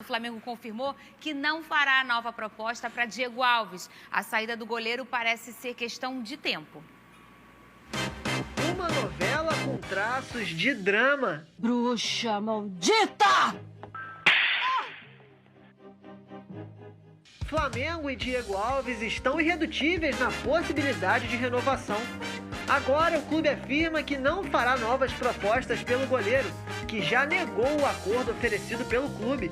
O Flamengo confirmou que não fará nova proposta para Diego Alves. A saída do goleiro parece ser questão de tempo. Uma novela com traços de drama. Bruxa maldita! Flamengo e Diego Alves estão irredutíveis na possibilidade de renovação. Agora o clube afirma que não fará novas propostas pelo goleiro, que já negou o acordo oferecido pelo clube.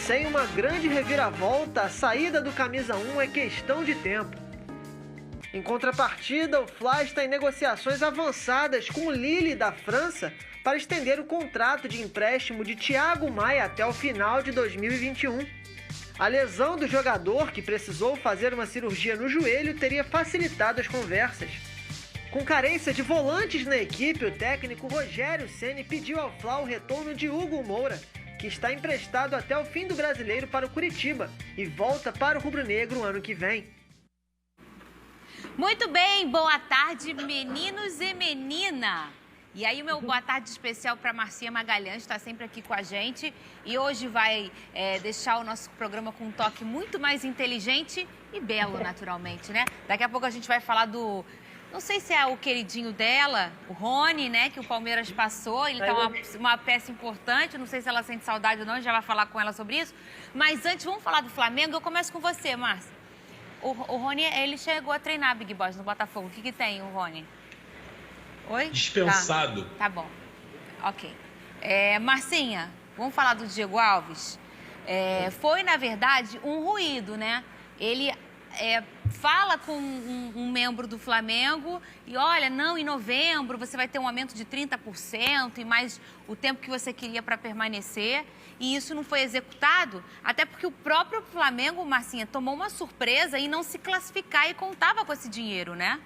Sem uma grande reviravolta, a saída do camisa 1 é questão de tempo. Em contrapartida, o Fla está em negociações avançadas com o Lille da França para estender o contrato de empréstimo de Thiago Maia até o final de 2021. A lesão do jogador, que precisou fazer uma cirurgia no joelho, teria facilitado as conversas. Com carência de volantes na equipe, o técnico Rogério Ceni pediu ao Fla o retorno de Hugo Moura, que está emprestado até o fim do Brasileiro para o Curitiba e volta para o rubro-negro ano que vem. Muito bem, boa tarde, meninos e menina. E aí, o meu boa tarde especial para Marcinha Magalhães, está sempre aqui com a gente. E hoje vai deixar o nosso programa com um toque muito mais inteligente e belo, naturalmente, né? Daqui a pouco a gente vai falar do... Não sei se é o queridinho dela, o Rony, né? Que o Palmeiras passou. Ele tá uma peça importante. Não sei se ela sente saudade ou não, a gente já vai falar com ela sobre isso. Mas antes, vamos falar do Flamengo. Eu começo com você, Márcia. O Rony, ele chegou a treinar Big Boss no Botafogo. O que tem o Rony? Oi? Dispensado. Tá bom. Ok. Marcinha, vamos falar do Diego Alves? Foi, na verdade, um ruído, né? Ele fala com um membro do Flamengo e olha, não, em novembro você vai ter um aumento de 30% e mais o tempo que você queria para permanecer. E isso não foi executado, até porque o próprio Flamengo, Marcinha, tomou uma surpresa em não se classificar e contava com esse dinheiro, né?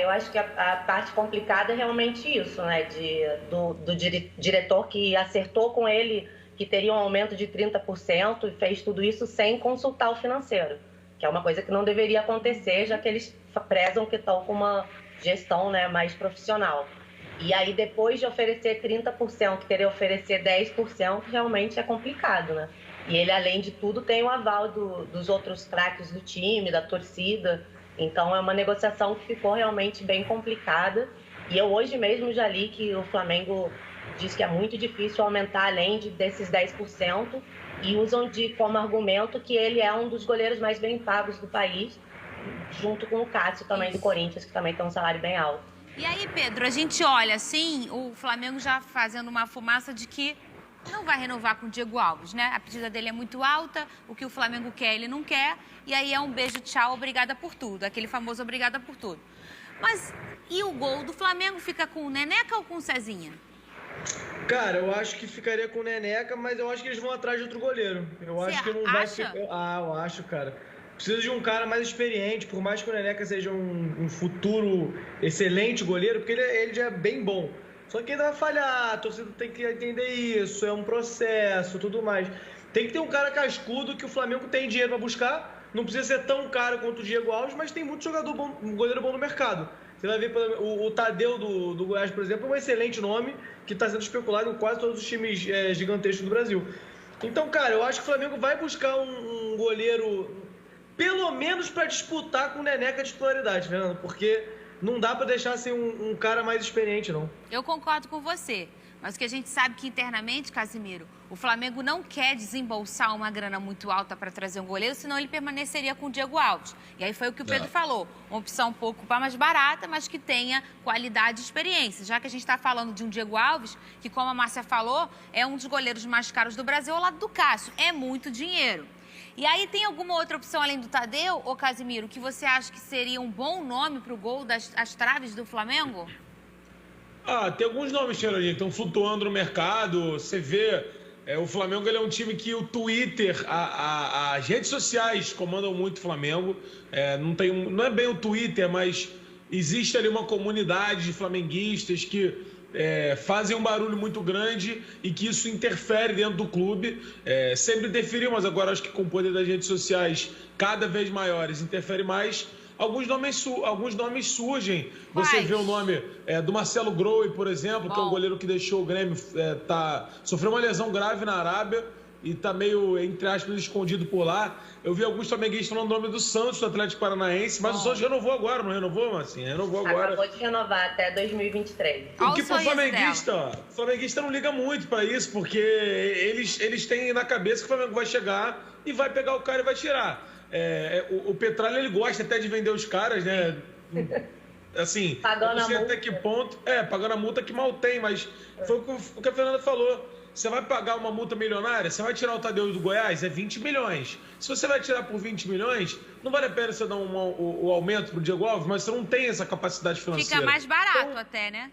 Eu acho que a parte complicada é realmente isso, né? Do diretor que acertou com ele que teria um aumento de 30% e fez tudo isso sem consultar o financeiro, que é uma coisa que não deveria acontecer, já que eles prezam que estão com uma gestão, né, mais profissional. E aí, depois de oferecer 30%, querer oferecer 10%, realmente é complicado, né? E ele, além de tudo, tem o aval dos outros craques do time, da torcida. Então, é uma negociação que ficou realmente bem complicada. E eu hoje mesmo já li que o Flamengo diz que é muito difícil aumentar além desses 10% e usam como argumento que ele é um dos goleiros mais bem pagos do país, junto com o Cássio também do Corinthians, que também tem um salário bem alto. E aí, Pedro, a gente olha assim, o Flamengo já fazendo uma fumaça de que não vai renovar com o Diego Alves, né? A pedida dele é muito alta, o que o Flamengo quer, ele não quer, e aí é um beijo, tchau, obrigada por tudo, aquele famoso obrigada por tudo. Mas e o gol do Flamengo fica com o Neneca ou com o Cezinha? Cara, eu acho que ficaria com o Neneca, mas eu acho que eles vão atrás de outro goleiro. Eu acho que não vai ficar. Eu acho, cara. Precisa de um cara mais experiente, por mais que o Neneca seja um futuro excelente goleiro, porque ele já é bem bom. Só que ainda vai falhar, a torcida tem que entender isso, é um processo, tudo mais. Tem que ter um cara cascudo que o Flamengo tem dinheiro para buscar. Não precisa ser tão caro quanto o Diego Alves, mas tem muito jogador bom, um goleiro bom no mercado. Você vai ver o Tadeu do Goiás, por exemplo, é um excelente nome que está sendo especulado em quase todos os times gigantescos do Brasil. Então, cara, eu acho que o Flamengo vai buscar um goleiro, pelo menos para disputar com o Neneca de titularidade, Fernando, porque não dá para deixar sem um cara mais experiente, não. Eu concordo com você, mas o que a gente sabe que internamente, Casimiro, o Flamengo não quer desembolsar uma grana muito alta para trazer um goleiro, senão ele permaneceria com o Diego Alves. E aí foi o que o Pedro falou, uma opção um pouco mais barata, mas que tenha qualidade e experiência. Já que a gente está falando de um Diego Alves, que como a Márcia falou, é um dos goleiros mais caros do Brasil ao lado do Cássio. É muito dinheiro. E aí tem alguma outra opção além do Tadeu, ô Casimiro, que você acha que seria um bom nome para o gol das traves do Flamengo? Tem alguns nomes, Xeroninha, que estão flutuando no mercado. Você vê, o Flamengo ele é um time que o Twitter, as redes sociais comandam muito o Flamengo. Não é bem o Twitter, mas existe ali uma comunidade de flamenguistas que fazem um barulho muito grande e que isso interfere dentro do clube. Sempre interferiu, mas agora acho que com o poder das redes sociais cada vez maiores interfere mais. alguns nomes surgem. Quais? Você vê o nome do Marcelo Grohe, por exemplo, que é um goleiro que deixou o Grêmio, sofreu uma lesão grave na Arábia e tá meio, entre aspas, escondido por lá. Eu vi alguns flamenguistas falando o nome do Santos, do Atlético Paranaense, mas o Santos renovou agora, não renovou, Marcinha? Renovou agora. Acabou de renovar até 2023. O que pro flamenguista não liga muito pra isso, porque eles têm na cabeça que o Flamengo vai chegar e vai pegar o cara e vai tirar. O Petralha, ele gosta até de vender os caras, né? Assim, pagando não sei a multa. até que ponto. Pagando a multa que mal tem, mas foi o que a Fernanda falou. Você vai pagar uma multa milionária? Você vai tirar o Tadeu do Goiás? É 20 milhões. Se você vai tirar por 20 milhões, não vale a pena você dar o aumento pro Diego Alves, mas você não tem essa capacidade financeira. Fica mais barato até, né?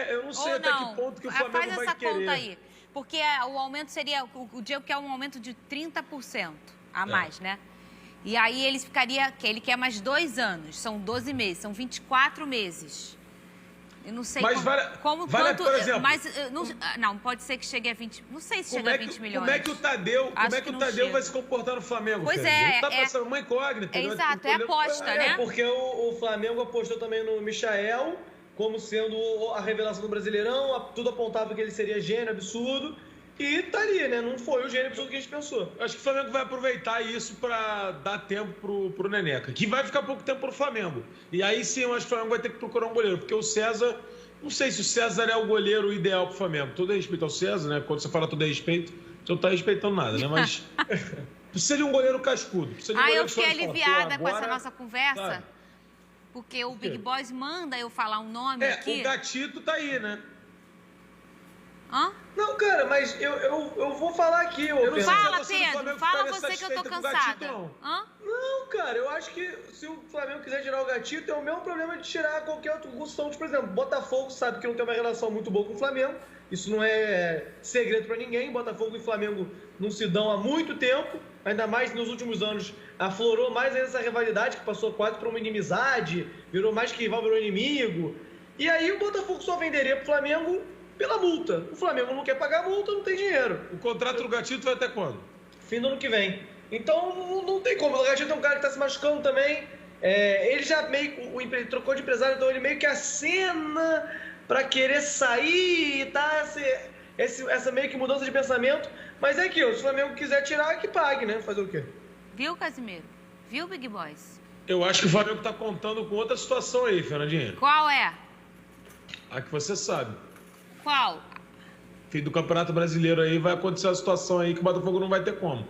Eu não sei até que ponto que o Flamengo faz vai essa querer. conta aí. Porque o aumento seria... O Diego quer um aumento de 30% a mais, né? E aí ele quer mais 2 anos. São 12 meses, são 24 meses. Eu não sei mas quanto... por exemplo... Mas, não, pode ser que chegue a 20... Não sei se chega a 20 milhões. Como é que o Tadeu vai se comportar no Flamengo? Pois Fernanda? é. Ele tá passando uma incógnita. Exato, é aposta, né? Porque o Flamengo apostou também no Michael como sendo a revelação do Brasileirão, tudo apontava que ele seria gênio, absurdo. E tá ali, né? Não foi o gênio absurdo que a gente pensou. Acho que o Flamengo vai aproveitar isso pra dar tempo pro Neneca, que vai ficar pouco tempo pro Flamengo. E aí sim, eu acho que o Flamengo vai ter que procurar um goleiro, porque o César... Não sei se o César é o goleiro ideal pro Flamengo. Todo respeito ao César, né? Quando você fala todo respeito, você não tá respeitando nada, né? Mas precisa de um goleiro cascudo. Eu fiquei aliviada com essa nossa conversa, sabe? Porque o Big Boys manda eu falar um nome aqui. O Gatito tá aí, né? Hã? Não, cara, mas eu vou falar aqui. Fala, Pedro. Fala você que eu tô cansada. Não, cara, eu acho que se o Flamengo quiser tirar o Gatito, é o mesmo problema de tirar qualquer outro Santos, por exemplo. Botafogo sabe que não tem uma relação muito boa com o Flamengo. Isso não é segredo pra ninguém. Botafogo e Flamengo não se dão há muito tempo. Ainda mais nos últimos anos aflorou mais ainda essa rivalidade, que passou quase por uma inimizade, virou mais que rival, virou inimigo. E aí o Botafogo só venderia pro Flamengo pela multa. O Flamengo não quer pagar a multa, não tem dinheiro. O contrato do Gatito vai até quando? Fim do ano que vem. Então não tem como. O Gatito é um cara que tá se machucando também. Ele já ele trocou de empresário, então ele meio que acena pra querer sair e tá essa meio que mudança de pensamento. Mas é aquilo, se o Flamengo quiser tirar, que pague, né? Fazer o quê? Viu, Casimiro? Viu, Big Boys? Eu acho que o Flamengo tá contando com outra situação aí, Fernandinha. Qual é? A que você sabe. Qual? Fim do Campeonato Brasileiro aí, vai acontecer uma situação aí que o Botafogo não vai ter como.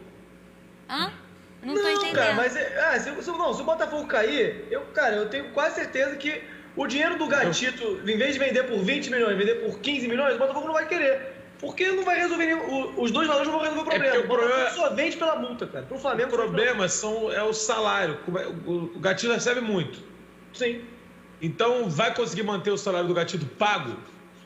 Hã? Não tô entendendo. Cara, mas se o Botafogo cair, eu tenho quase certeza que o dinheiro do Gatito, em vez de vender por 20 milhões, vender por 15 milhões, o Botafogo não vai querer. Porque não vai resolver os dois valores não vão resolver o problema. O Botafogo só vende pela multa, cara. Pro Flamengo, o problema é o salário. O Gatito recebe muito. Sim. Então, vai conseguir manter o salário do Gatito pago?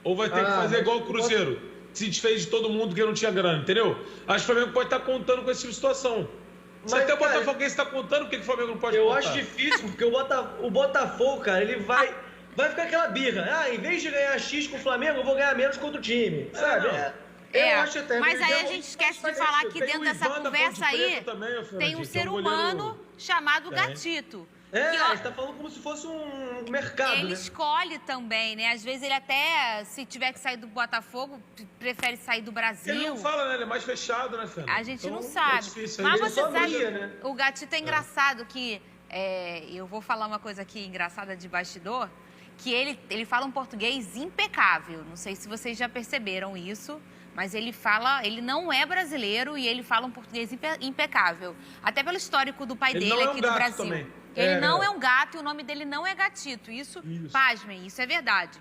Ou vai ter que fazer igual o Cruzeiro? Se desfez de todo mundo que não tinha grana, entendeu? Acho que o Flamengo pode estar contando com essa tipo de situação. Se até o Botafogo está contando, por que o Flamengo não pode contar? Eu acho difícil, porque o Botafogo, cara, ele vai ficar aquela birra. Em vez de ganhar X com o Flamengo, eu vou ganhar menos contra o time. Sabe? Eu acho até. Mas aí a gente esquece de falar que dentro dessa conversa aí tem um ser humano chamado Gatito. A gente tá falando como se fosse um mercado, Ele escolhe também, né? Às vezes ele até, se tiver que sair do Botafogo, prefere sair do Brasil. Ele não fala, né? Ele é mais fechado, né, Fernanda? A gente não sabe. Mas você sabe, né? O Gatito é engraçado que... eu vou falar uma coisa aqui engraçada de bastidor, que ele fala um português impecável. Não sei se vocês já perceberam isso, mas ele não é brasileiro e ele fala um português impecável. Até pelo histórico do pai dele aqui no Brasil. Também. Ele não é um gato e o nome dele não é Gatito. Isso, pasmem, isso é verdade.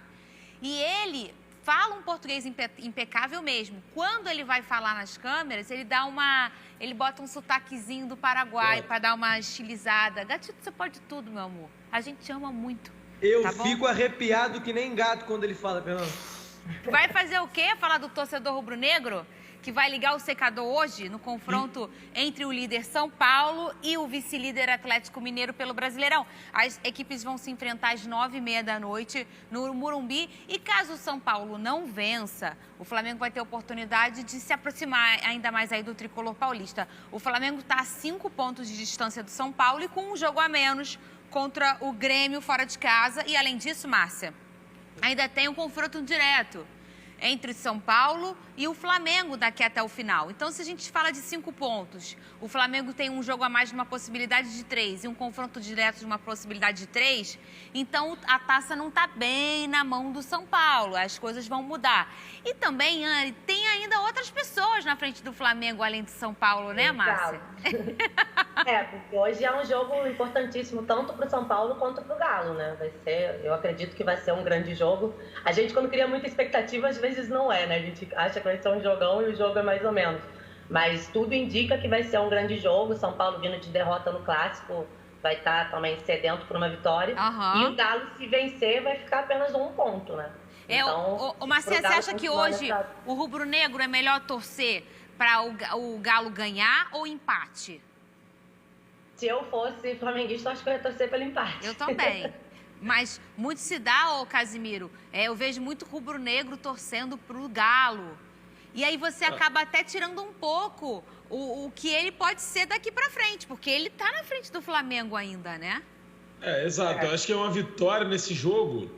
E ele fala um português impecável mesmo. Quando ele vai falar nas câmeras, ele bota um sotaquezinho do Paraguai para dar uma estilizada. Gatito, você pode tudo, meu amor. A gente te ama muito. Eu fico arrepiado que nem gato quando ele fala, Fernando. Vai fazer o quê? Falar do torcedor rubro-negro? Que vai ligar o secador hoje no confronto entre o líder São Paulo e o vice-líder Atlético Mineiro pelo Brasileirão. As equipes vão se enfrentar às 9h30 da noite no Morumbi. E caso o São Paulo não vença, o Flamengo vai ter a oportunidade de se aproximar ainda mais aí do tricolor paulista. O Flamengo está a 5 pontos de distância do São Paulo e com um jogo a menos contra o Grêmio fora de casa. E, além disso, Márcia, ainda tem um confronto direto entre São Paulo e o Flamengo daqui até o final. Então, se a gente fala de 5 pontos, o Flamengo tem um jogo a mais de uma possibilidade de 3 e um confronto direto de uma possibilidade de 3, então a taça não está bem na mão do São Paulo, as coisas vão mudar. E também, Anne, tem ainda outras pessoas na frente do Flamengo, além de São Paulo, né, Márcia? Porque hoje é um jogo importantíssimo, tanto para o São Paulo quanto para o Galo, né? Eu acredito que vai ser um grande jogo. A gente, quando cria muita expectativa, às vezes não é, né? A gente acha que vai ser um jogão e o jogo é mais ou menos. Mas tudo indica que vai ser um grande jogo. São Paulo, vindo de derrota no Clássico, vai estar também sedento por uma vitória. E o Galo, se vencer, vai ficar apenas 1 ponto, né? Então, Marcia, você acha que hoje o rubro-negro é melhor torcer para o Galo ganhar ou empate? Se eu fosse flamenguista, acho que eu ia torcer pelo empate. Eu também. Mas muito se dá, Casimiro. Eu vejo muito rubro-negro torcendo pro Galo. E aí você acaba até tirando um pouco o que ele pode ser daqui pra frente, porque ele tá na frente do Flamengo ainda, né? Exato. Eu acho que é uma vitória nesse jogo,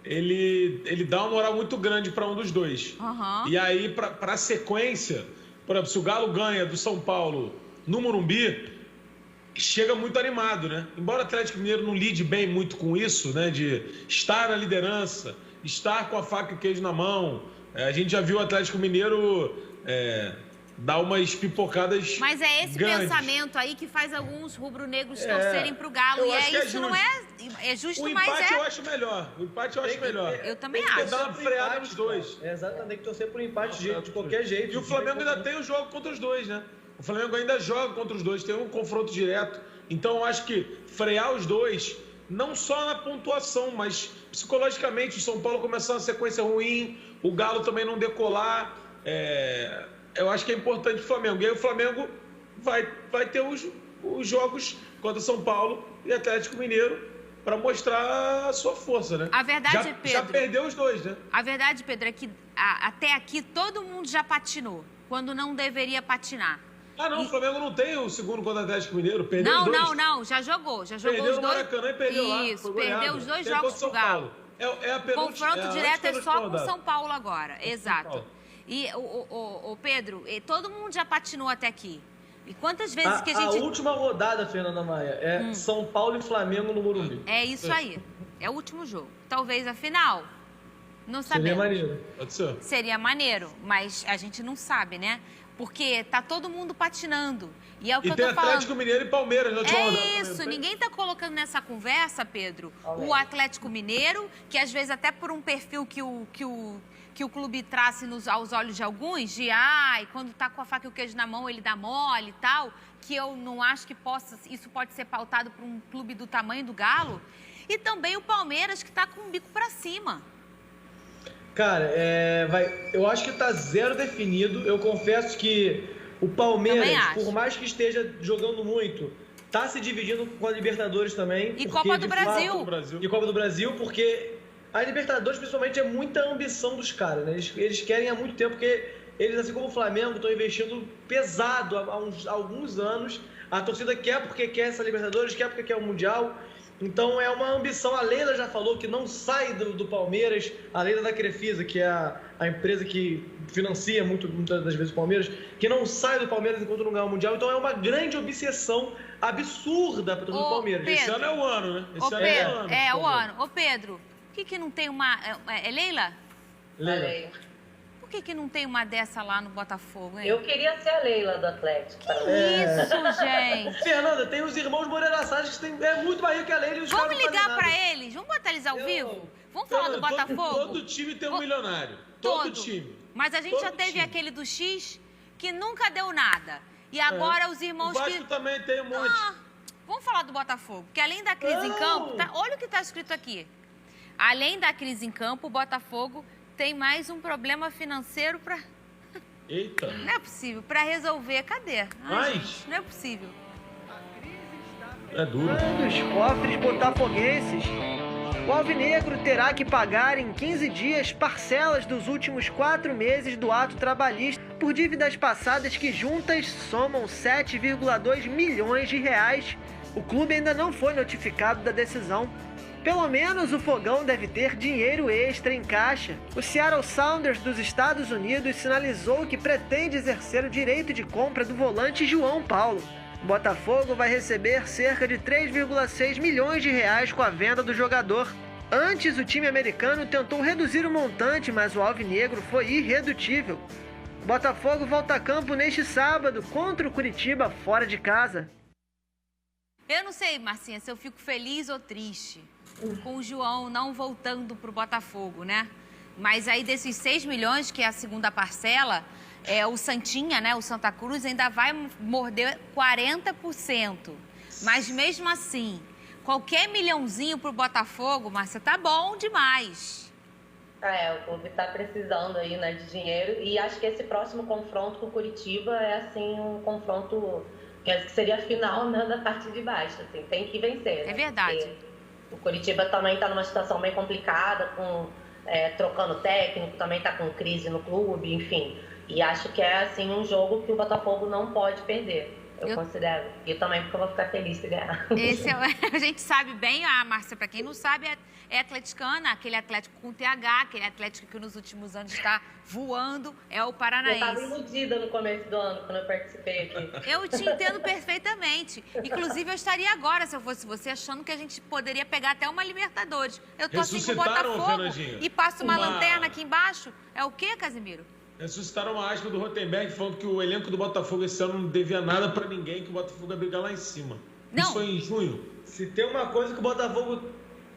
ele dá uma moral muito grande para um dos dois. E aí, pra sequência, por exemplo, se o Galo ganha do São Paulo no Morumbi, chega muito animado, né? Embora o Atlético Mineiro não lide bem muito com isso, né? De estar na liderança, estar com a faca e o queijo na mão. A gente já viu o Atlético Mineiro dar umas pipocadas. Mas é esse grandes. pensamento aí que faz alguns rubro-negros torcerem pro Galo. E isso não é justo, mas é. O empate eu acho melhor. O empate eu acho melhor. Eu também tem que acho. dar uma freada nos dois. Exatamente, tem que torcer por empate de qualquer jeito. E o Flamengo ainda tem o jogo contra os dois, né? O Flamengo ainda joga contra os dois, tem um confronto direto. Então, eu acho que frear os dois, não só na pontuação, mas psicologicamente, o São Paulo começar uma sequência ruim, o Galo também não decolar. Eu acho que é importante o Flamengo. E aí o Flamengo vai ter os jogos contra São Paulo e Atlético Mineiro para mostrar a sua força, né? A verdade, Pedro... Já perdeu os dois, né? A verdade, Pedro, é que até aqui todo mundo já patinou, quando não deveria patinar. O Flamengo não tem o segundo contra o Atlético Mineiro, perdeu os dois. Não, já jogou Perdeu os dois. no Maracanã e perdeu lá. Isso, perdeu os 2 jogos pro Galo. Confronto direto é só com o São Paulo agora, exato. E, Pedro, todo mundo já patinou até aqui. E quantas vezes que a gente... A última rodada, Fernanda Maia, é São Paulo e Flamengo no Morumbi. É isso aí, é o último jogo. Talvez a final, não sabemos. Seria maneiro. Pode ser. Seria maneiro, mas a gente não sabe, né? Porque tá todo mundo patinando. E é o que eu tô falando. E tem Atlético Mineiro e Palmeiras na última rodada. É isso, ninguém tá colocando nessa conversa, Pedro, o Atlético Mineiro, que às vezes até por um perfil que o clube trace aos olhos de alguns, de quando tá com a faca e o queijo na mão ele dá mole e tal, que eu não acho que isso pode ser pautado por um clube do tamanho do Galo. E também o Palmeiras, que tá com o bico pra cima. Cara, eu acho que tá 0 definido. Eu confesso que o Palmeiras, por mais que esteja jogando muito, tá se dividindo com a Libertadores também. E Copa do Brasil. E Copa do Brasil, porque a Libertadores, principalmente, é muita ambição dos caras, né? Eles querem há muito tempo, porque eles, assim como o Flamengo, estão investindo pesado há alguns anos. A torcida quer porque quer essa Libertadores, quer porque quer o Mundial. Então é uma ambição. A Leila já falou que não sai do Palmeiras. A Leila da Crefisa, que é a empresa que financia muitas das vezes o Palmeiras, que não sai do Palmeiras enquanto não ganhar o Mundial. Então é uma grande obsessão absurda para todo o Palmeiras. Pedro, esse ano é o ano, né? Esse ano é o ano. É o ano. Ô, Pedro, por que não tem uma... É Leila? Leila. Por que não tem uma dessa lá no Botafogo, hein? Eu queria ser a Leila do Atlético. Isso, gente. Fernanda, tem os irmãos Moreira Salles que é muito mais rico que a Leila e os caras não fazem ligar nada. pra eles? Vamos botar eles ao vivo? Vamos falar do Botafogo? Todo time tem um milionário. Todo time. Mas a gente já teve aquele do X que nunca deu nada. E agora os irmãos o Vasco também tem um monte. Vamos falar do Botafogo. Porque além da crise em campo... olha o que tá escrito aqui. Além da crise em campo, o Botafogo tem mais um problema financeiro para... Eita. Não é possível. Para resolver. Cadê? Gente, não é possível. É duro. Dos cofres botafoguenses. O alvinegro terá que pagar em 15 dias parcelas dos últimos 4 meses do ato trabalhista por dívidas passadas que juntas somam 7,2 milhões de reais, O clube ainda não foi notificado da decisão. Pelo menos o Fogão deve ter dinheiro extra em caixa. O Seattle Sounders dos Estados Unidos sinalizou que pretende exercer o direito de compra do volante João Paulo. O Botafogo vai receber cerca de 3,6 milhões de reais com a venda do jogador. Antes, o time americano tentou reduzir o montante, mas o alvinegro foi irredutível. O Botafogo volta a campo neste sábado contra o Curitiba fora de casa. Eu não sei, Marcinha, se eu fico feliz ou triste com o João não voltando pro Botafogo, né? Mas aí desses 6 milhões, que é a segunda parcela, o Santinha, né, o Santa Cruz, ainda vai morder 40%. Mas mesmo assim, qualquer milhãozinho pro Botafogo, Márcia, tá bom demais. O clube tá precisando aí, né, de dinheiro. E acho que esse próximo confronto com o Curitiba é, assim, um confronto que seria a final, né, da parte de baixo. Assim, tem que vencer. Né? É verdade. Porque o Curitiba também está numa situação bem complicada, trocando técnico, também está com crise no clube, enfim. E acho que é assim um jogo que o Botafogo não pode perder. Eu considero. E também porque eu vou ficar feliz se ganhar. A gente sabe bem, a Márcia, para quem não sabe, é atleticana, aquele Atlético com TH, aquele Atlético que nos últimos anos está voando, é o Paranaense. Eu estava iludida no começo do ano, quando eu participei aqui. Eu te entendo perfeitamente. Inclusive, eu estaria agora, se eu fosse você, achando que a gente poderia pegar até uma Libertadores. Eu tô assim com o Botafogo Fernandinho, e passo uma lanterna aqui embaixo. É o quê, Casimiro? Ressuscitaram uma aspa do Rotenberg falando que o elenco do Botafogo esse ano não devia nada pra ninguém, que o Botafogo ia brigar lá em cima. Não. Isso foi em junho. Se tem uma coisa que o Botafogo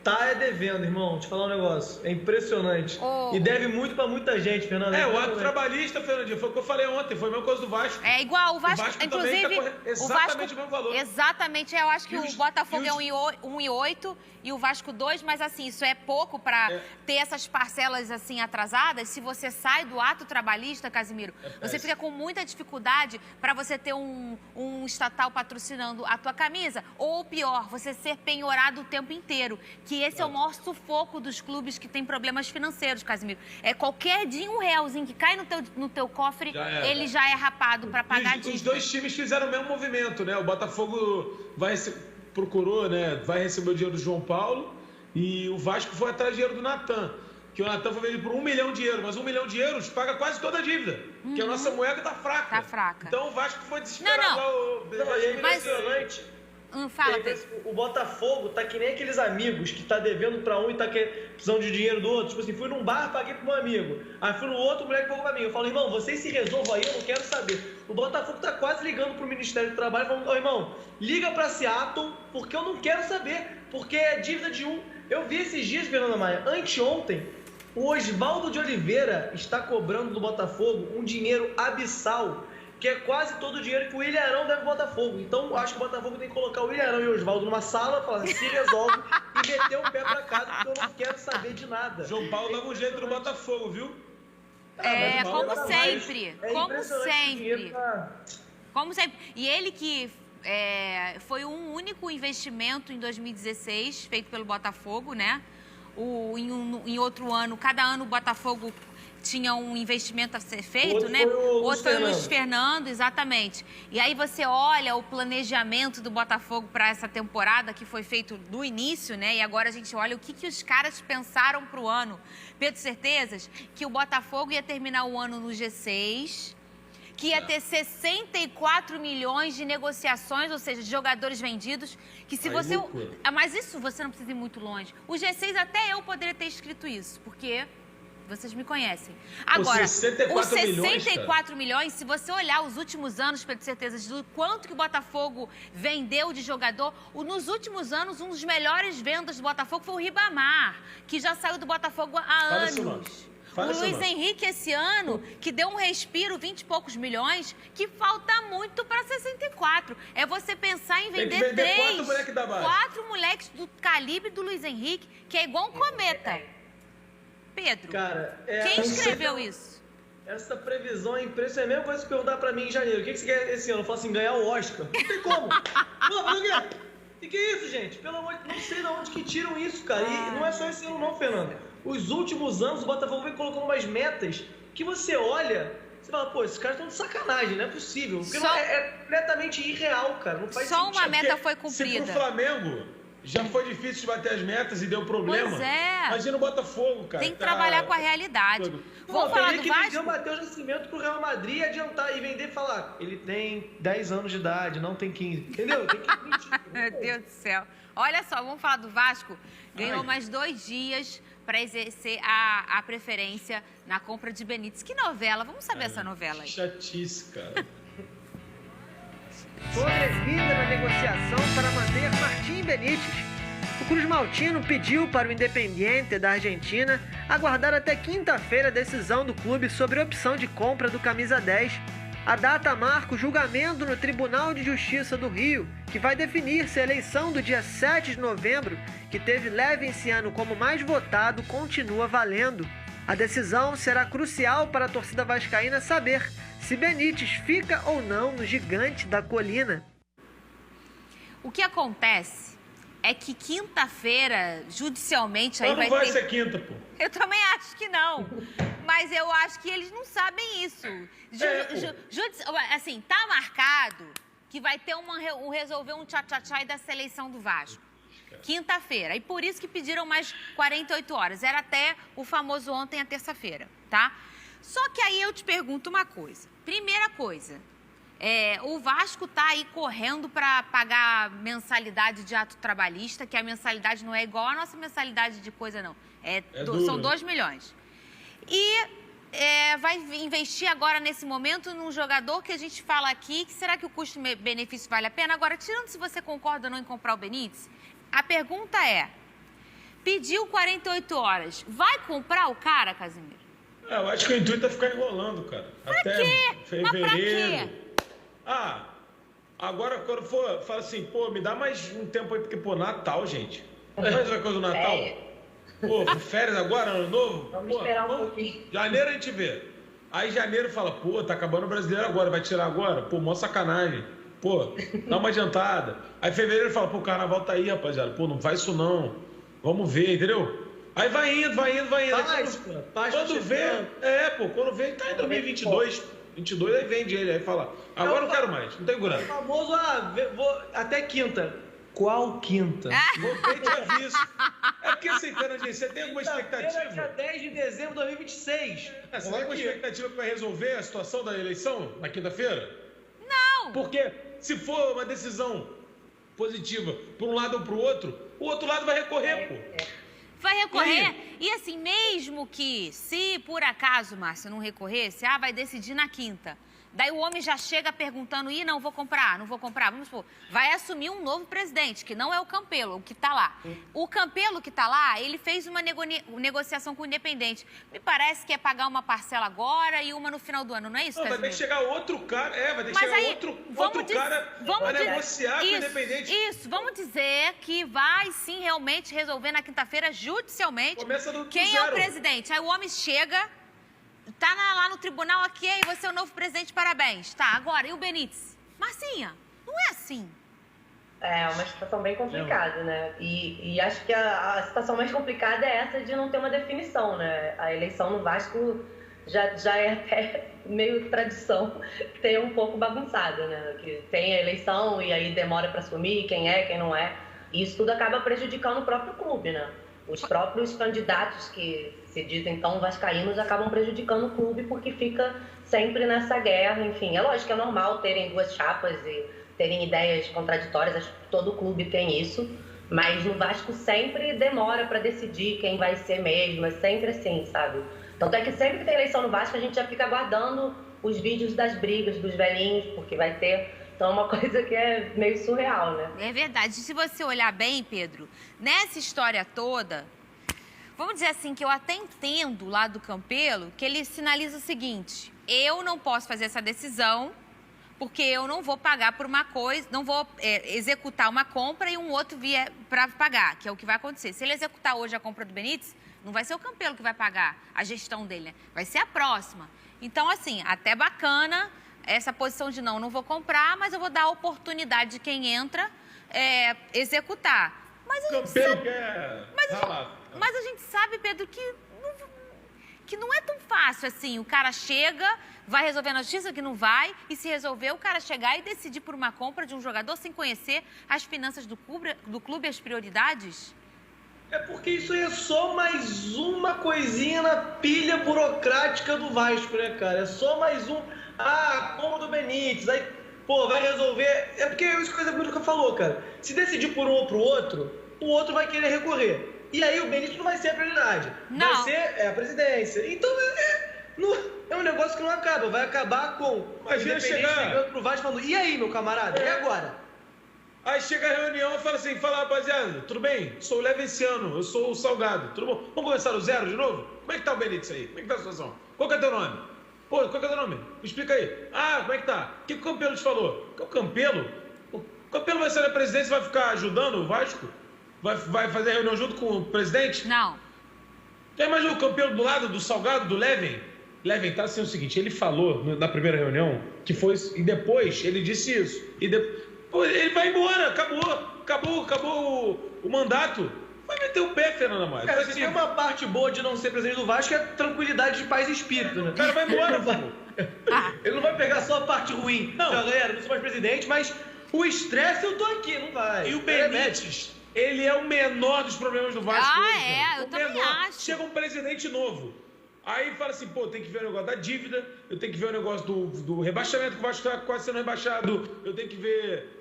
tá devendo, irmão. Te falar um negócio. É impressionante. E deve muito pra muita gente, Fernando. O ato trabalhista, Fernandinho, foi o que eu falei ontem. Foi a mesma coisa do Vasco. É igual, o Vasco inclusive, também tá exatamente o mesmo valor. Exatamente, eu acho que o Botafogo é 1,8 e o Vasco 2, mas assim, isso é pouco para ter essas parcelas assim atrasadas. Se você sai do ato trabalhista, Casimiro, você fica com muita dificuldade para você ter um estatal patrocinando a tua camisa, ou pior, você ser penhorado o tempo inteiro, que esse é o maior sufoco dos clubes que têm problemas financeiros, Casimiro. É qualquer dia um realzinho que cai no teu cofre, ele já é rapado para pagar dívida. Os dois times fizeram o mesmo movimento, né? O Botafogo procurou, né? Vai receber o dinheiro do João Paulo e o Vasco foi atrás do dinheiro do Natan. Que o Natan foi vendido por 1 milhão de euros, mas 1 milhão de euros paga quase toda a dívida. Porque a nossa moeda tá fraca. Tá fraca. Então o Vasco foi desesperado. É impressionante. Fala, o Botafogo tá que nem aqueles amigos que tá devendo pra um e tá precisando de dinheiro do outro. Tipo assim, fui num bar, paguei pro meu amigo. Aí fui no outro, o moleque pagou pra mim. Eu falo, irmão, vocês se resolvam aí, eu não quero saber. O Botafogo tá quase ligando pro Ministério do Trabalho, falando, irmão, liga pra Seattle, porque eu não quero saber. Porque é dívida de um. Eu vi esses dias, Fernanda Maia, anteontem, o Osvaldo de Oliveira está cobrando do Botafogo um dinheiro abissal, que é quase todo o dinheiro que o Ilharão deve ao Botafogo. Então, acho que o Botafogo tem que colocar o Ilharão e o Osvaldo numa sala, falar assim, se resolve e meter o pé pra casa, porque eu não quero saber de nada. João Paulo dava um jeito no Botafogo, viu? Como sempre. Como sempre. Como sempre. E ele que foi um único investimento em 2016, feito pelo Botafogo, né? Em outro ano, cada ano o Botafogo tinha um investimento a ser feito, né? Outro foi o Luiz Fernando, exatamente. E aí você olha o planejamento do Botafogo para essa temporada, que foi feito do início, né? E agora a gente olha o que os caras pensaram para o ano. Pedro Certezas, que o Botafogo ia terminar o ano no G6, que ia ter 64 milhões de negociações, ou seja, de jogadores vendidos, que se você... Mas isso você não precisa ir muito longe. O G6 até eu poderia ter escrito isso, porque... Vocês me conhecem. Agora, os 64 milhões, se você olhar os últimos anos, Pedro Certezas, do quanto que o Botafogo vendeu de jogador, nos últimos anos, um dos melhores vendas do Botafogo foi o Ribamar, que já saiu do Botafogo há anos. O Luiz Henrique, esse ano, que deu um respiro, 20 e poucos milhões, que falta muito para 64. É você pensar em vender 4 moleques do calibre do Luiz Henrique, que é igual um cometa. Pedro, cara, quem escreveu isso? Essa previsão é impressionante. É a mesma coisa que perguntar pra mim em janeiro. O que você quer esse ano? Eu falo assim, ganhar o Oscar. Não tem como. O que é isso, gente? Pelo amor de Deus, não sei de onde que tiram isso, cara. E não é só esse ano não, Fernando. Os últimos anos, o Botafogo vem colocando umas metas que você olha Você fala, pô, esses caras estão de sacanagem, não é possível. Porque é completamente irreal, cara. Não faz Só sentido. uma meta foi Se cumprida. pro Flamengo já foi difícil de bater as metas e deu problema. Pois é. Imagina o Botafogo, cara. Tem que trabalhar com a realidade. Vamos falar teria do que Vasco? vender o Matheus Nascimento pro Real Madrid e adiantar e vender e falar, ele tem 10 anos de idade, não tem 15. Entendeu? Tem que mentir. Meu Deus do céu. Olha só, vamos falar do Vasco. Ganhou mais 2 dias para exercer a preferência na compra de Benítez. Que novela? Vamos saber essa novela aí. Chatice, cara. Sobrevida na negociação para manter Martim Benítez. O Cruz Maltino pediu para o Independiente da Argentina aguardar até quinta-feira a decisão do clube sobre a opção de compra do camisa 10. A data marca o julgamento no Tribunal de Justiça do Rio, que vai definir se a eleição do dia 7 de novembro, que teve Levenciano como mais votado, continua valendo. A decisão será crucial para a torcida vascaína saber se Benítez fica ou não no Gigante da Colina. O que acontece é que quinta-feira, judicialmente, aí Mas não vai ser quinta, pô. Eu também acho que não. Mas eu acho que eles não sabem isso. Assim, tá marcado que vai ter resolver um tchá-tchá-tchá da seleção do Vasco. Quinta-feira. E por isso que pediram mais 48 horas. Era até o famoso ontem, a terça-feira, tá? Só que aí eu te pergunto uma coisa. Primeira coisa, o Vasco tá aí correndo para pagar mensalidade de ato trabalhista, que a mensalidade não é igual à nossa mensalidade de coisa, não. São 2 milhões. E vai investir agora, nesse momento, num jogador que a gente fala aqui, que será que o custo-benefício vale a pena? Agora, tirando se você concorda ou não em comprar o Benítez, a pergunta é, pediu 48 horas, vai comprar o cara, Casimiro? Eu acho que o intuito é ficar enrolando, cara. Pra quê? Fevereiro. Mas pra quê? Agora quando for, fala assim, pô, me dá mais um tempo aí, porque, pô, Natal, gente. Mais uma coisa do Natal. Pô, férias agora, ano novo? Vamos esperar um pouquinho. Janeiro a gente vê. Aí janeiro fala, pô, tá acabando o brasileiro agora, vai tirar agora? Pô, mó sacanagem. Pô, dá uma adiantada. Aí fevereiro fala, pô, o carnaval tá aí, rapaziada. Pô, não faz isso não. Vamos ver, entendeu? Aí vai indo. Quando vê, quando vê, tá em 2022, 22, aí vende ele. Aí fala, agora não quero mais, não tem grana. O famoso, vou até quinta. Qual quinta? Voltei te aviso. É porque assim, Fernandinho, você tem alguma expectativa? Dia 10 de dezembro de 2026. Você tem alguma expectativa que vai resolver a situação da eleição na quinta-feira? Não! Porque se for uma decisão positiva para um lado ou para o outro lado vai recorrer, pô. Vai recorrer. E assim, mesmo que, se por acaso, Márcio, não recorresse, vai decidir na quinta. Daí o homem já chega perguntando, não vou comprar. Vamos supor, vai assumir um novo presidente, que não é o Campelo, o que está lá. O Campelo que está lá, ele fez uma negociação com o Independente. Me parece que é pagar uma parcela agora e uma no final do ano, não é isso? Não, vai ter que chegar outro cara, vai ter que chegar outro cara para negociar com o Independente. Isso, vamos dizer que vai sim realmente resolver na quinta-feira, judicialmente, quem é o presidente. Aí o homem chega... Tá lá no tribunal, ok, você é o novo presidente, parabéns. Tá, agora, e o Benítez? Marcinha, não é assim. É uma situação bem complicada, né? E acho que a situação mais complicada é essa de não ter uma definição, né? A eleição no Vasco já é até meio tradição ter um pouco bagunçada, né? Que tem a eleição e aí demora para assumir quem é, quem não é. E isso tudo acaba prejudicando o próprio clube, né? Os próprios candidatos que se dizem tão vascaínos acabam prejudicando o clube porque fica sempre nessa guerra. Enfim, é lógico que é normal terem 2 chapas e terem ideias contraditórias, acho que todo clube tem isso, mas no Vasco sempre demora para decidir quem vai ser mesmo, é sempre assim, sabe? Tanto é que sempre que tem eleição no Vasco a gente já fica aguardando os vídeos das brigas dos velhinhos, porque vai ter... Então é uma coisa que é meio surreal, né? É verdade. Se você olhar bem, Pedro, nessa história toda, vamos dizer assim, que eu até entendo lá do Campelo, que ele sinaliza o seguinte, eu não posso fazer essa decisão porque eu não vou pagar por uma coisa, não vou executar uma compra e um outro vier para pagar, que é o que vai acontecer. Se ele executar hoje a compra do Benítez, não vai ser o Campelo que vai pagar a gestão dele, né? Vai ser a próxima. Então, assim, até bacana... essa posição de não vou comprar, mas eu vou dar a oportunidade de quem entra executar. Mas a gente sabe, Pedro, que não é tão fácil assim. O cara chega, vai resolver na justiça, que não vai, e se resolver, o cara chegar e decidir por uma compra de um jogador sem conhecer as finanças do clube e as prioridades? É porque isso aí é só mais uma coisinha na pilha burocrática do Vasco, né, cara? É só mais um... como do Benítez, aí, pô, vai resolver... É porque isso que o Nunca falou, cara. Se decidir por um ou pro outro, o outro vai querer recorrer. E aí o Benítez não vai ser a prioridade. Não. Vai ser a presidência. Então é um negócio que não acaba. Vai acabar com... Imagina chegar... ligando pro Vasco falando, e aí, meu camarada? E agora? Aí chega a reunião e fala assim, rapaziada, tudo bem? Sou o Levenciano, eu sou o Salgado, tudo bom? Vamos começar do zero de novo? Como é que tá o Benítez aí? Como é que tá a situação? Qual que é teu nome? Pô, qual que é teu nome? Me explica aí. Como é que tá? O que o Campelo te falou? Que o Campelo? O Campelo vai sair da presidência e vai ficar ajudando o Vasco? Vai fazer a reunião junto com o presidente? Não. Já imaginou o Campelo do lado do Salgado, do Leven? Leven, tá assim o seguinte, ele falou na primeira reunião que foi... E depois ele disse isso. Pô, ele vai embora, acabou o mandato. Vai meter o pé, Fernando Amaro. Cara, se tem uma parte boa de não ser presidente do Vasco, é tranquilidade de paz e espírito, né? O cara vai embora, pô. Ele não vai pegar só a parte ruim. Não, galera, não sou mais presidente, mas o estresse eu tô aqui, não vai. E o Benítez, ele é o menor dos problemas do Vasco hoje. Eu também acho. Chega um presidente novo. Aí fala assim, pô, tem que ver o negócio da dívida, eu tenho que ver o negócio do rebaixamento, que o Vasco tá quase sendo rebaixado, eu tenho que ver...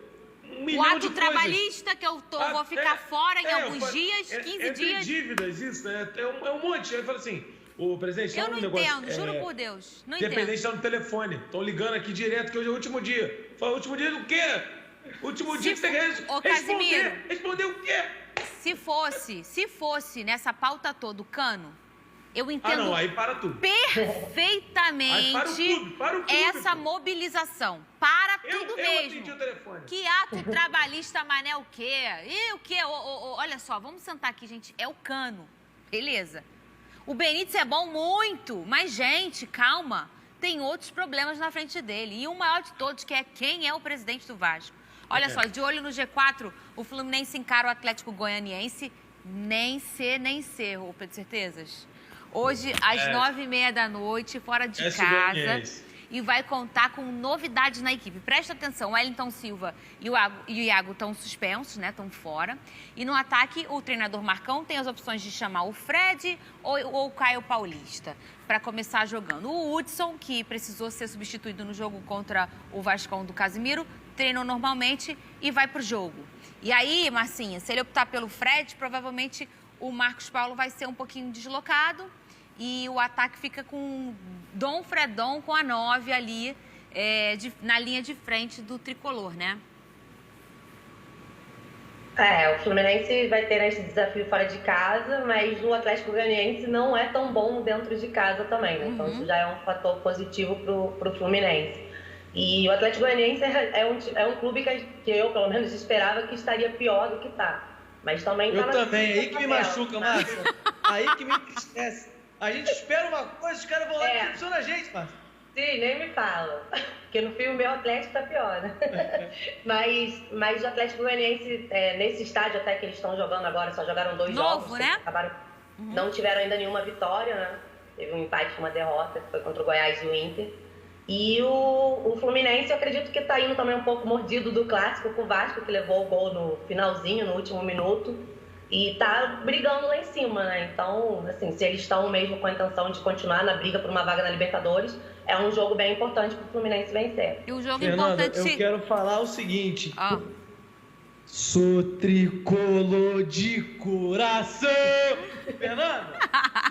O ato trabalhista que eu vou ficar fora em alguns dias, 15 dias. Dívidas, isso, né? É um monte. Aí fala assim, o presidente... Eu não entendo, juro por Deus. Não entendo. Dependente está no telefone. Estão ligando aqui direto, que hoje é o último dia. Fala, último dia do quê? Último dia que você quer responder. Responder o quê? Se fosse nessa pauta toda o Cano, eu entendo aí para tudo. Perfeitamente para o clube, essa mobilização. Para tudo mesmo. Eu atendi o telefone. Que ato trabalhista, mané, o quê? E o quê? Olha só, vamos sentar aqui, gente. É o Cano. Beleza. O Benítez é bom muito, mas, gente, calma. Tem outros problemas na frente dele. E o maior de todos, que é quem é o presidente do Vasco. Olha só, de olho no G4, o Fluminense encara o Atlético Goianiense. Nem ser, ô Pedro Certezas. Hoje, às 9h30 da noite, fora de casa. E vai contar com novidades na equipe. Presta atenção, o Wellington Silva e o Iago estão suspensos, né? Estão fora. E no ataque, o treinador Marcão tem as opções de chamar o Fred ou o Caio Paulista para começar jogando. O Hudson, que precisou ser substituído no jogo contra o Vascão do Casimiro, treinou normalmente e vai pro jogo. E aí, Marcinha, se ele optar pelo Fred, provavelmente o Marcos Paulo vai ser um pouquinho deslocado. E o ataque fica com Dom Fredon com a 9 ali na linha de frente do tricolor, né? O Fluminense vai ter esse desafio fora de casa, mas o Atlético Goianiense não é tão bom dentro de casa também, né? Então isso já é um fator positivo pro Fluminense. E o Atlético Goianiense é um clube que eu, pelo menos, esperava que estaria pior do que tá. Mas também tá Eu também, aí que me machuca, Márcia. Aí que me entristece. A gente espera uma coisa, os caras vão lá e decepcionam a gente, Márcia. Sim, nem me fala. Porque no filme o meu Atlético tá pior, né? mas o Atlético Goianiense, nesse estádio até que eles estão jogando agora, só jogaram 2 jogos. Né? Não tiveram ainda nenhuma vitória, né? Teve um empate e uma derrota, que foi contra o Goiás e o Inter. E o Fluminense, eu acredito que tá indo também um pouco mordido do clássico com o Vasco, que levou o gol no finalzinho, no último minuto. E tá brigando lá em cima, né? Então, assim, se eles estão mesmo com a intenção de continuar na briga por uma vaga na Libertadores, é um jogo bem importante pro Fluminense vencer. E o jogo Fernanda, importante... eu quero falar o seguinte. Sou tricolor de coração. Fernanda,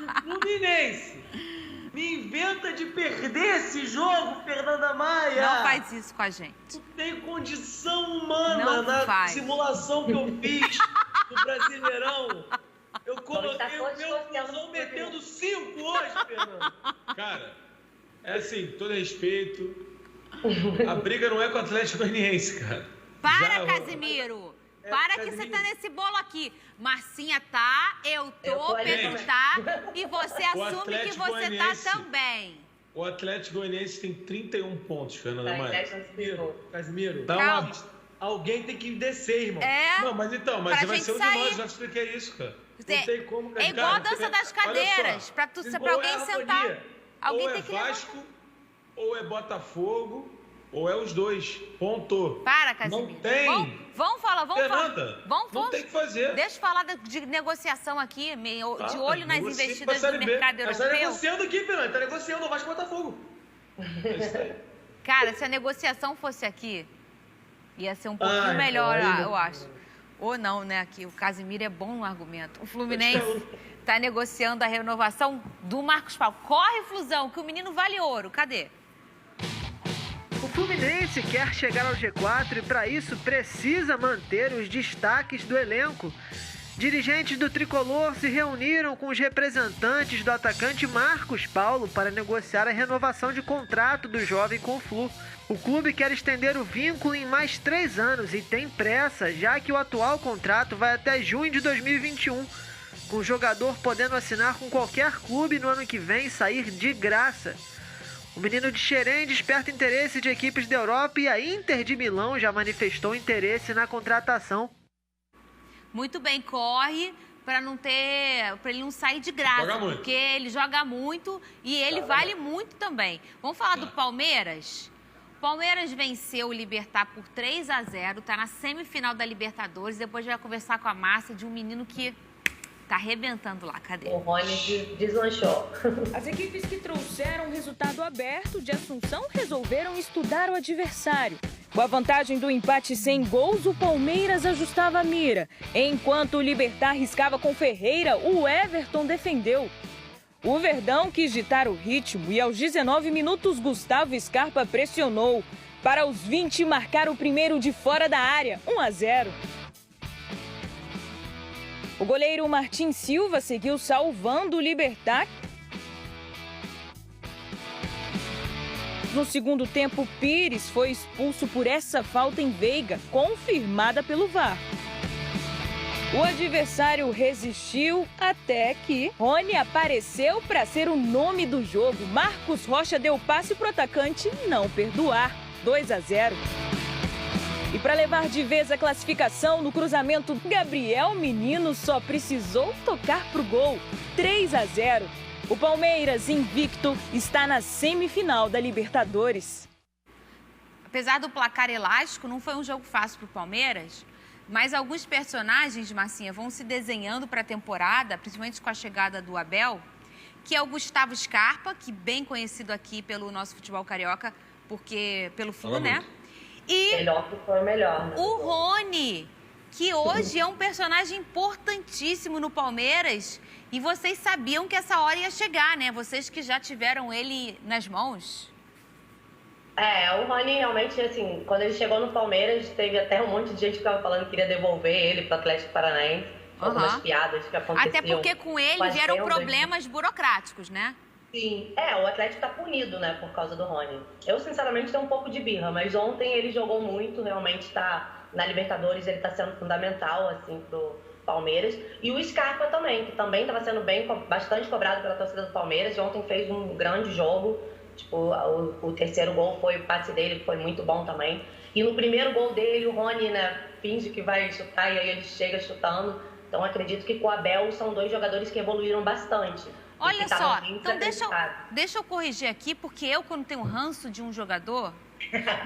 o Fluminense me inventa de perder esse jogo, Fernanda Maia. Não faz isso com a gente. Não tem condição humana simulação que eu fiz do Brasileirão. Eu coloquei o meu Flusão metendo 5 hoje, Fernanda. Cara, é assim, com todo respeito, a briga não é com o Atlético Goianiense, cara. Casimiro! Para que você tá nesse bolo aqui. Marcinha tá, eu tô, Pedro tá, e você assume que você tá também. O Atlético Goianiense tem 31 pontos, Fernanda Maia. Casimiro, Dá alguém tem que descer, irmão. Não, mas então, pra você vai gente ser um de sair. nós, já te expliquei isso, cara. Não tem como, cara. É igual a Cara, dança das cadeiras. Pra alguém sentar, alguém ou tem é que levantar. Vasco, ou é Botafogo, ou é os dois. Ponto. Para, Casimiro. Não tem. Vamos falar. Fernanda, Vamos, não tem que fazer. Deixa eu falar de negociação aqui, de olho nas negocia investidas pra do Série B. mercado Tá europeu. negociando aqui, Fernando. Tá negociando o Vasco e Botafogo. É isso aí. Cara, se a negociação fosse aqui, ia ser um pouquinho melhor, eu acho. Ou não, né? Aqui o Casimiro é bom no argumento. O Fluminense está negociando a renovação do Marcos Paulo. Corre, Flusão, que o menino vale ouro. Cadê? O Fluminense quer chegar ao G4 e, para isso, precisa manter os destaques do elenco. Dirigentes do Tricolor se reuniram com os representantes do atacante Marcos Paulo para negociar a renovação de contrato do jovem com o Flu. O clube quer estender o vínculo em mais 3 anos e tem pressa, já que o atual contrato vai até junho de 2021, com o jogador podendo assinar com qualquer clube no ano que vem e sair de graça. O menino de Xerém desperta interesse de equipes da Europa e a Inter de Milão já manifestou interesse na contratação. Muito bem, corre para ele não sair de graça, Joga muito. porque ele joga muito e ele vale muito também. Vamos falar do Palmeiras? O Palmeiras venceu o Libertad por 3-0, tá na semifinal da Libertadores. Depois vai conversar com a Márcia de um menino que tá arrebentando lá. Cadê? O Rony deslanchou. As equipes que trouxeram o resultado aberto de Assunção resolveram estudar o adversário. Com a vantagem do empate sem gols, o Palmeiras ajustava a mira. Enquanto o Libertad arriscava com Ferreira, o Everton defendeu. O Verdão quis ditar o ritmo e aos 19 minutos Gustavo Scarpa pressionou. Para os 20 marcar o primeiro de fora da área, 1-0. O goleiro Martin Silva seguiu salvando o Libertad. No segundo tempo, Pires foi expulso por essa falta em Veiga, confirmada pelo VAR. O adversário resistiu até que Rony apareceu para ser o nome do jogo. Marcos Rocha deu passe para o atacante não perdoar, 2-0. E para levar de vez a classificação no cruzamento, Gabriel Menino só precisou tocar pro gol, 3-0. O Palmeiras, invicto, está na semifinal da Libertadores. Apesar do placar elástico, não foi um jogo fácil para o Palmeiras, mas alguns personagens, Marcinha, vão se desenhando para a temporada, principalmente com a chegada do Abel, que é o Gustavo Scarpa, que bem conhecido aqui pelo nosso futebol carioca, porque pelo Flu, né? E Melhor que foi o melhor. Né? o Rony, que hoje é um personagem importantíssimo no Palmeiras. E vocês sabiam que essa hora ia chegar, né? Vocês que já tiveram ele nas mãos. O Rony realmente, assim, quando ele chegou no Palmeiras, teve até um monte de gente que ficava falando que queria devolver ele para o Atlético Paranaense. Algumas piadas que aconteciam. Até porque com ele vieram problemas burocráticos, né? Sim, o Atlético tá punido, né, por causa do Rony. Eu, sinceramente, tenho um pouco de birra, mas ontem ele jogou muito, realmente tá na Libertadores, ele tá sendo fundamental, assim, pro Palmeiras. E o Scarpa também, que também estava sendo bastante cobrado pela torcida do Palmeiras, e ontem fez um grande jogo. Tipo, o terceiro gol foi o passe dele, que foi muito bom também. E no primeiro gol dele, o Rony, né, finge que vai chutar e aí ele chega chutando. Então, acredito que com o Abel são 2 jogadores que evoluíram bastante. Olha só, então deixa eu corrigir aqui, porque eu, quando tenho ranço de um jogador,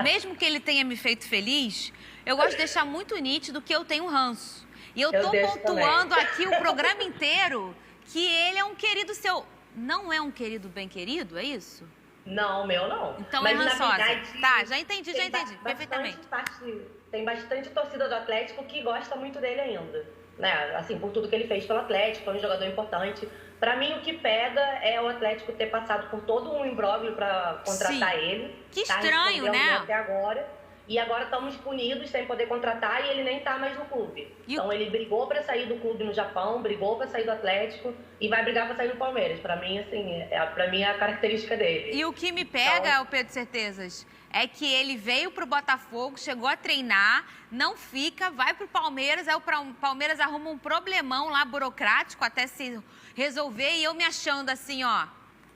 mesmo que ele tenha me feito feliz, eu gosto de deixar muito nítido que eu tenho ranço. E eu tô pontuando aqui o programa inteiro que ele é um querido seu. Não é um querido bem querido, é isso? Não, meu não. Então mas, é rançosa. Verdade, Tá, já entendi, perfeitamente. Tem bastante torcida do Atlético que gosta muito dele ainda. Né? Assim, por tudo que ele fez pelo Atlético, foi um jogador importante. Para mim, o que pega é o Atlético ter passado por todo um imbróglio para contratar ele. Que estranho, né? Até agora. E agora estamos punidos sem poder contratar e ele nem tá mais no clube. Então ele brigou para sair do clube no Japão, brigou para sair do Atlético e vai brigar para sair do Palmeiras. Para mim, assim, para mim é a característica dele. E o que me pega, o Pedro Certezas, é que ele veio pro Botafogo, chegou a treinar, não fica, vai pro Palmeiras, aí o Palmeiras arruma um problemão lá burocrático até se resolver e eu me achando assim, ó.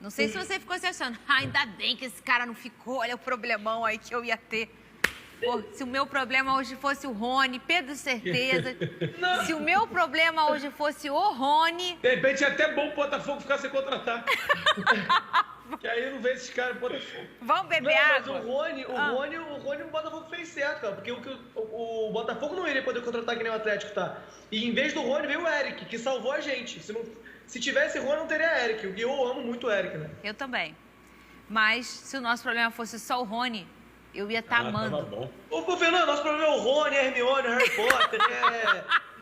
Não sei se você ficou se achando, ainda bem que esse cara não ficou, olha o problemão aí que eu ia ter. Pô, se o meu problema hoje fosse o Rony, Pedro Certeza. Se o meu problema hoje fosse o Rony... De repente é até bom o Botafogo ficar sem contratar. Que aí não vê esses caras no Botafogo. Vamos beber água. Mas o Rony, o Botafogo fez certo, cara. Porque o Botafogo não iria poder contratar que nem o Atlético tá. E em vez do Rony veio o Eric, que salvou a gente. Se tivesse Rony, não teria Eric. E eu amo muito o Eric, né? Eu também. Mas se o nosso problema fosse só o Rony, eu ia estar amando. Tava bom. Ô, Fernando, nosso problema é o Rony, a Hermione, o Harry Potter,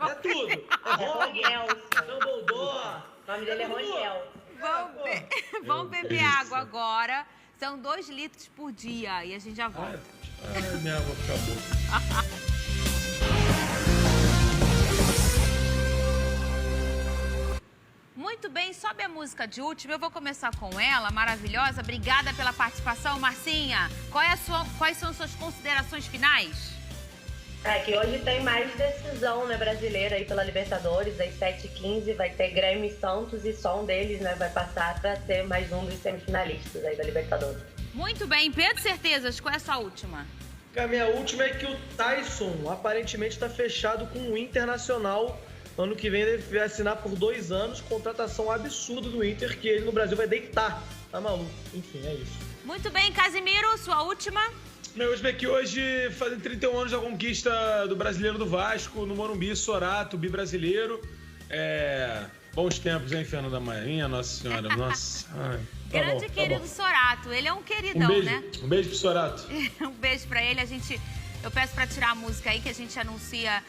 é tudo. É Roniel. Dumbledore. O nome dele é Roniel. Vamos beber água agora. São 2 litros por dia e a gente já volta. Ai, minha água acabou. Muito bem, sobe a música de último. Eu vou começar com ela, maravilhosa. Obrigada pela participação, Marcinha. Quais são suas considerações finais? É que hoje tem mais decisão, né, brasileira aí pela Libertadores, às 7h15 vai ter Grêmio e Santos e só um deles, né, vai passar para ser mais um dos semifinalistas aí da Libertadores. Muito bem, Pedro Certezas, qual é a sua última? A minha última é que o Tyson aparentemente está fechado com o Internacional. Ano que vem ele vai assinar por 2 anos, contratação absurda do Inter, que ele no Brasil vai deitar. Tá maluco? Enfim, é isso. Muito bem, Casimiro, sua última? Meu último é que hoje fazem 31 anos da conquista do Brasileiro do Vasco, no Morumbi, Sorato, bibrasileiro. Bons tempos, hein, Fernanda Marinha, Nossa Senhora, nossa. Ai, Grande querido Sorato, ele é um queridão, né? Um beijo pro Sorato. Um beijo pra ele, eu peço pra tirar a música aí, que a gente anuncia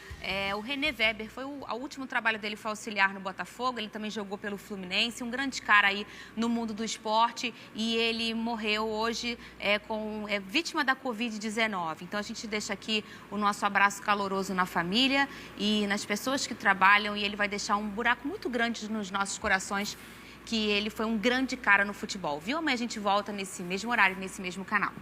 o René Weber. O último trabalho dele foi auxiliar no Botafogo, ele também jogou pelo Fluminense, um grande cara aí no mundo do esporte, e ele morreu hoje vítima da Covid-19. Então a gente deixa aqui o nosso abraço caloroso na família e nas pessoas que trabalham, e ele vai deixar um buraco muito grande nos nossos corações, que ele foi um grande cara no futebol, viu? Amanhã a gente volta nesse mesmo horário, nesse mesmo canal.